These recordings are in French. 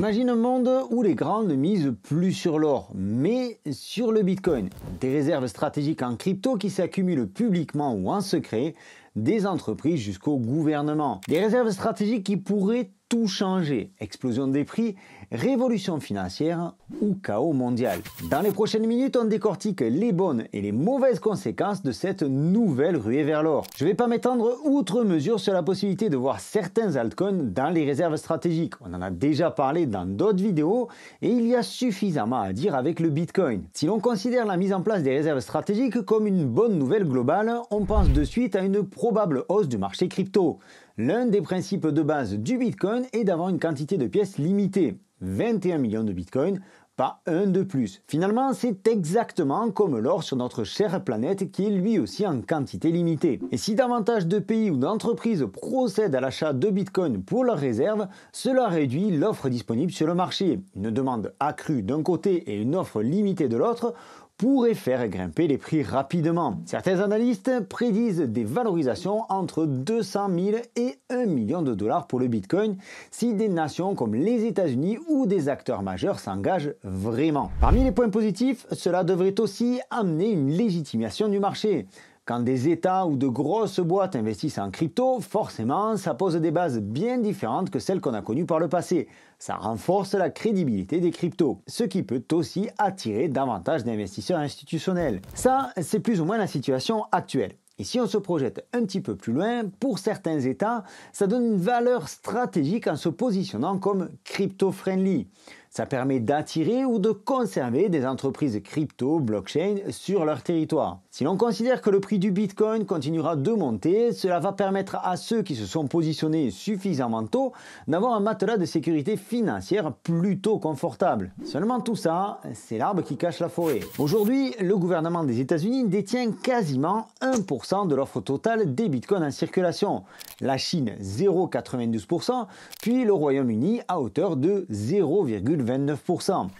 Imagine un monde où les grands ne misent plus sur l'or, mais sur le Bitcoin. Des réserves stratégiques en crypto qui s'accumulent publiquement ou en secret, des entreprises jusqu'au gouvernement. Des réserves stratégiques qui pourraient tout changer. Explosion des prix, révolution financière ou chaos mondial. Dans les prochaines minutes, on décortique les bonnes et les mauvaises conséquences de cette nouvelle ruée vers l'or. Je ne vais pas m'étendre outre mesure sur la possibilité de voir certains altcoins dans les réserves stratégiques. On en a déjà parlé dans d'autres vidéos et il y a suffisamment à dire avec le Bitcoin. Si l'on considère la mise en place des réserves stratégiques comme une bonne nouvelle globale, on pense de suite à une probable hausse du marché crypto. L'un des principes de base du Bitcoin est d'avoir une quantité de pièces limitée. 21 millions de Bitcoin, pas un de plus. Finalement, c'est exactement comme l'or sur notre chère planète qui est lui aussi en quantité limitée. Et si davantage de pays ou d'entreprises procèdent à l'achat de Bitcoin pour leurs réserves, cela réduit l'offre disponible sur le marché. Une demande accrue d'un côté et une offre limitée de l'autre pourrait faire grimper les prix rapidement. Certains analystes prédisent des valorisations entre 200 000 et 1 million de dollars pour le Bitcoin si des nations comme les États-Unis ou des acteurs majeurs s'engagent vraiment. Parmi les points positifs, cela devrait aussi amener une légitimation du marché. Quand des États ou de grosses boîtes investissent en crypto, forcément, ça pose des bases bien différentes que celles qu'on a connues par le passé. Ça renforce la crédibilité des cryptos, ce qui peut aussi attirer davantage d'investisseurs institutionnels. Ça, c'est plus ou moins la situation actuelle. Et si on se projette un petit peu plus loin, pour certains États, ça donne une valeur stratégique en se positionnant comme crypto-friendly. Ça permet d'attirer ou de conserver des entreprises crypto, blockchain sur leur territoire. Si l'on considère que le prix du Bitcoin continuera de monter, cela va permettre à ceux qui se sont positionnés suffisamment tôt d'avoir un matelas de sécurité financière plutôt confortable. Seulement tout ça, c'est l'arbre qui cache la forêt. Aujourd'hui, le gouvernement des États-Unis détient quasiment 1% de l'offre totale des Bitcoins en circulation. La Chine, 0,92%, puis le Royaume-Uni à hauteur de 0,29%.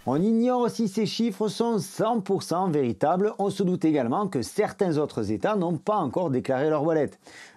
On ignore si ces chiffres sont 100% véritables. On se doute également que certains autres États n'ont pas encore déclaré leur wallet.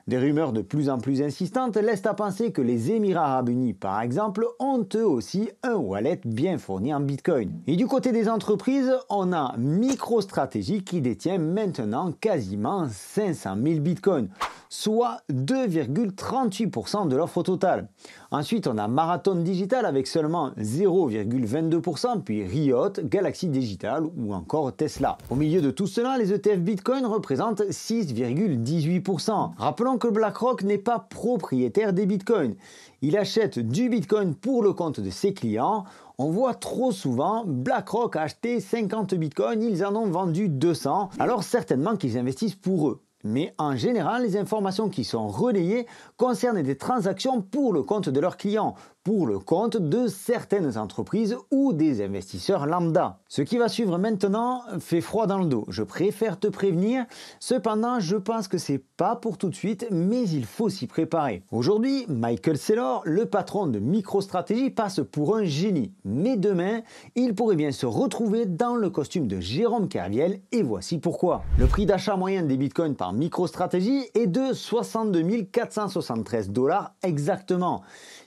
Des rumeurs de plus en plus insistantes laissent à penser que les Émirats Arabes Unis, par exemple, ont eux aussi un wallet bien fourni en Bitcoin. Et du côté des entreprises, on a MicroStrategy qui détient maintenant quasiment 500 000 Bitcoins, soit 2,38% de l'offre totale. Ensuite, on a Marathon Digital avec seulement 0,22%, puis Riot, Galaxy Digital ou encore Tesla. Au milieu de tout cela, les ETF Bitcoin représentent 6,18%. Rappelons que BlackRock n'est pas propriétaire des Bitcoins. Il achète du Bitcoin pour le compte de ses clients. On voit trop souvent BlackRock acheter 50 Bitcoins, ils en ont vendu 200, alors certainement qu'ils investissent pour eux. Mais en général, les informations qui sont relayées concernent des transactions pour le compte de leurs clients, pour le compte de certaines entreprises ou des investisseurs lambda. Ce qui va suivre maintenant fait froid dans le dos. Je préfère te prévenir. Cependant, je pense que c'est pas pour tout de suite, mais il faut s'y préparer. Aujourd'hui, Michael Saylor, le patron de MicroStrategy, passe pour un génie. Mais demain, il pourrait bien se retrouver dans le costume de Jérôme Kerviel et voici pourquoi. Le prix d'achat moyen des bitcoins par MicroStrategy est de 62 473 $ exactement.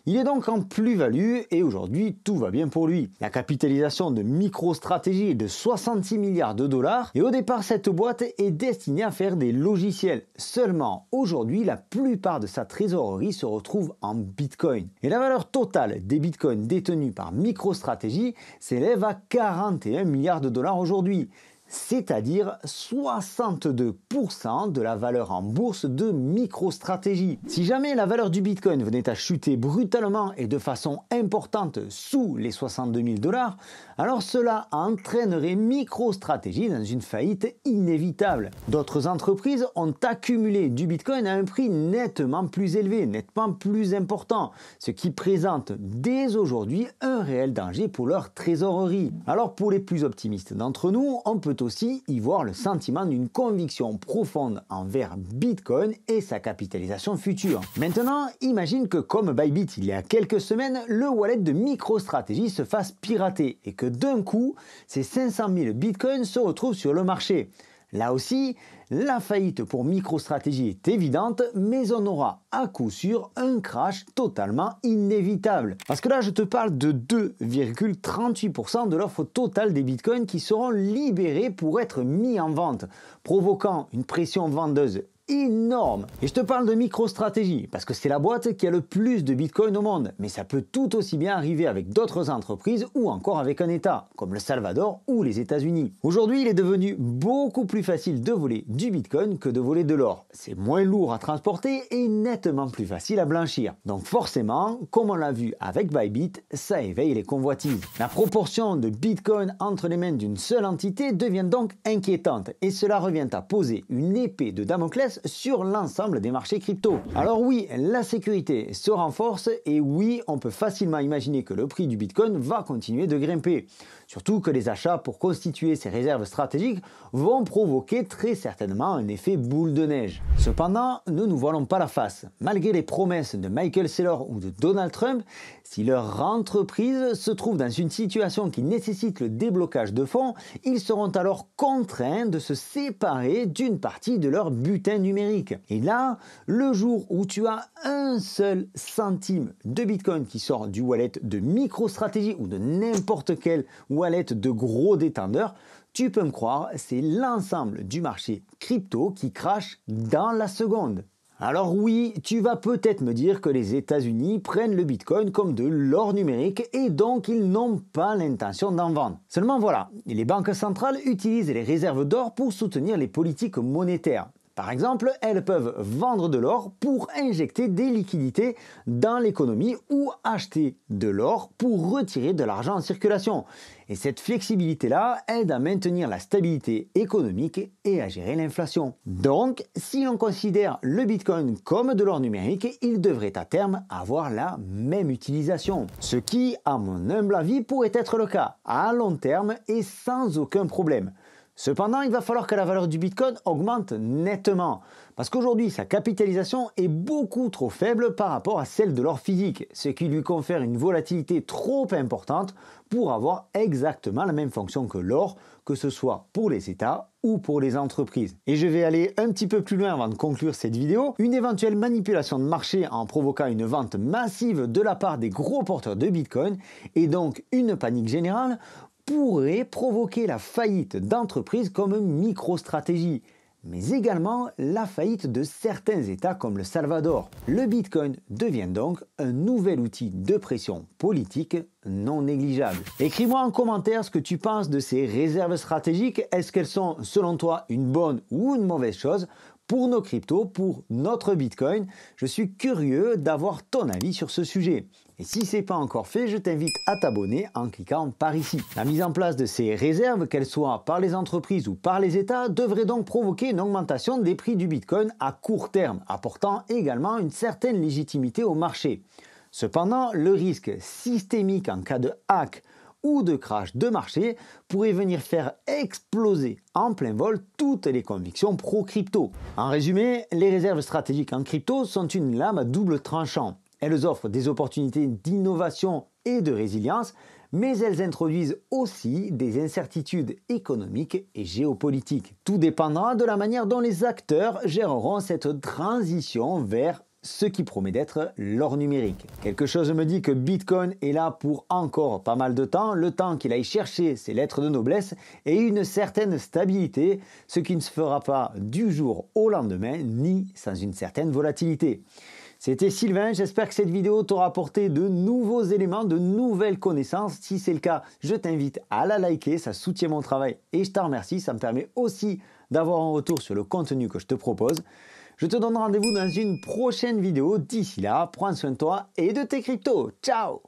Il est donc en plus-value et aujourd'hui tout va bien pour lui. La capitalisation de MicroStrategy est de 66 milliards de dollars et au départ cette boîte est destinée à faire des logiciels. Seulement aujourd'hui la plupart de sa trésorerie se retrouve en Bitcoin. Et la valeur totale des Bitcoins détenus par MicroStrategy s'élève à 41 milliards de dollars aujourd'hui. C'est-à-dire 62% de la valeur en bourse de MicroStrategy. Si jamais la valeur du Bitcoin venait à chuter brutalement et de façon importante sous les 62 000 $, alors cela entraînerait MicroStrategy dans une faillite inévitable. D'autres entreprises ont accumulé du Bitcoin à un prix nettement plus élevé, nettement plus important, ce qui présente dès aujourd'hui un réel danger pour leur trésorerie. Alors pour les plus optimistes d'entre nous, on peut aussi y voir le sentiment d'une conviction profonde envers Bitcoin et sa capitalisation future. Maintenant, imagine que comme Bybit il y a quelques semaines, le wallet de MicroStrategy se fasse pirater et que d'un coup, ces 500 000 Bitcoins se retrouvent sur le marché. Là aussi, la faillite pour MicroStrategy est évidente, mais on aura à coup sûr un crash totalement inévitable. Parce que là, je te parle de 2,38% de l'offre totale des bitcoins qui seront libérés pour être mis en vente, provoquant une pression vendeuse énorme. Et je te parle de MicroStrategy parce que c'est la boîte qui a le plus de bitcoin au monde, mais ça peut tout aussi bien arriver avec d'autres entreprises ou encore avec un État, comme le Salvador ou les États-Unis. Aujourd'hui, il est devenu beaucoup plus facile de voler du bitcoin que de voler de l'or. C'est moins lourd à transporter et nettement plus facile à blanchir. Donc forcément, comme on l'a vu avec Bybit, ça éveille les convoitises. La proportion de bitcoin entre les mains d'une seule entité devient donc inquiétante et cela revient à poser une épée de Damoclès sur l'ensemble des marchés crypto. Alors oui, la sécurité se renforce et oui, on peut facilement imaginer que le prix du Bitcoin va continuer de grimper. Surtout que les achats pour constituer ces réserves stratégiques vont provoquer très certainement un effet boule de neige. Cependant, ne nous voilons pas la face. Malgré les promesses de Michael Saylor ou de Donald Trump, si leur entreprise se trouve dans une situation qui nécessite le déblocage de fonds, ils seront alors contraints de se séparer d'une partie de leur butin numérique. Et là, le jour où tu as un seul centime de Bitcoin qui sort du wallet de MicroStrategy ou de n'importe quel wallet de gros détendeurs, tu peux me croire, c'est l'ensemble du marché crypto qui crache dans la seconde. Alors oui, tu vas peut-être me dire que les États-Unis prennent le Bitcoin comme de l'or numérique et donc ils n'ont pas l'intention d'en vendre. Seulement voilà, les banques centrales utilisent les réserves d'or pour soutenir les politiques monétaires. Par exemple, elles peuvent vendre de l'or pour injecter des liquidités dans l'économie ou acheter de l'or pour retirer de l'argent en circulation. Et cette flexibilité-là aide à maintenir la stabilité économique et à gérer l'inflation. Donc, si l'on considère le Bitcoin comme de l'or numérique, il devrait à terme avoir la même utilisation. Ce qui, à mon humble avis, pourrait être le cas à long terme et sans aucun problème. Cependant, il va falloir que la valeur du Bitcoin augmente nettement, parce qu'aujourd'hui, sa capitalisation est beaucoup trop faible par rapport à celle de l'or physique, ce qui lui confère une volatilité trop importante pour avoir exactement la même fonction que l'or, que ce soit pour les États ou pour les entreprises. Et je vais aller un petit peu plus loin avant de conclure cette vidéo. Une éventuelle manipulation de marché en provoquant une vente massive de la part des gros porteurs de Bitcoin, et donc une panique générale, pourrait provoquer la faillite d'entreprises comme MicroStrategy, mais également la faillite de certains États comme le Salvador. Le Bitcoin devient donc un nouvel outil de pression politique non négligeable. Écris-moi en commentaire ce que tu penses de ces réserves stratégiques. Est-ce qu'elles sont, selon toi, une bonne ou une mauvaise chose pour nos cryptos, pour notre Bitcoin? Je suis curieux d'avoir ton avis sur ce sujet. Et si ce n'est pas encore fait, je t'invite à t'abonner en cliquant par ici. La mise en place de ces réserves, qu'elles soient par les entreprises ou par les États, devrait donc provoquer une augmentation des prix du Bitcoin à court terme, apportant également une certaine légitimité au marché. Cependant, le risque systémique en cas de hack ou de crash de marché pourrait venir faire exploser en plein vol toutes les convictions pro-crypto. En résumé, les réserves stratégiques en crypto sont une lame à double tranchant. Elles offrent des opportunités d'innovation et de résilience, mais elles introduisent aussi des incertitudes économiques et géopolitiques. Tout dépendra de la manière dont les acteurs géreront cette transition vers ce qui promet d'être l'or numérique. Quelque chose me dit que Bitcoin est là pour encore pas mal de temps, le temps qu'il aille chercher ses lettres de noblesse et une certaine stabilité, ce qui ne se fera pas du jour au lendemain, ni sans une certaine volatilité. C'était Sylvain, j'espère que cette vidéo t'aura apporté de nouveaux éléments, de nouvelles connaissances. Si c'est le cas, je t'invite à la liker, ça soutient mon travail et je t'en remercie. Ça me permet aussi d'avoir un retour sur le contenu que je te propose. Je te donne rendez-vous dans une prochaine vidéo. D'ici là, prends soin de toi et de tes cryptos. Ciao!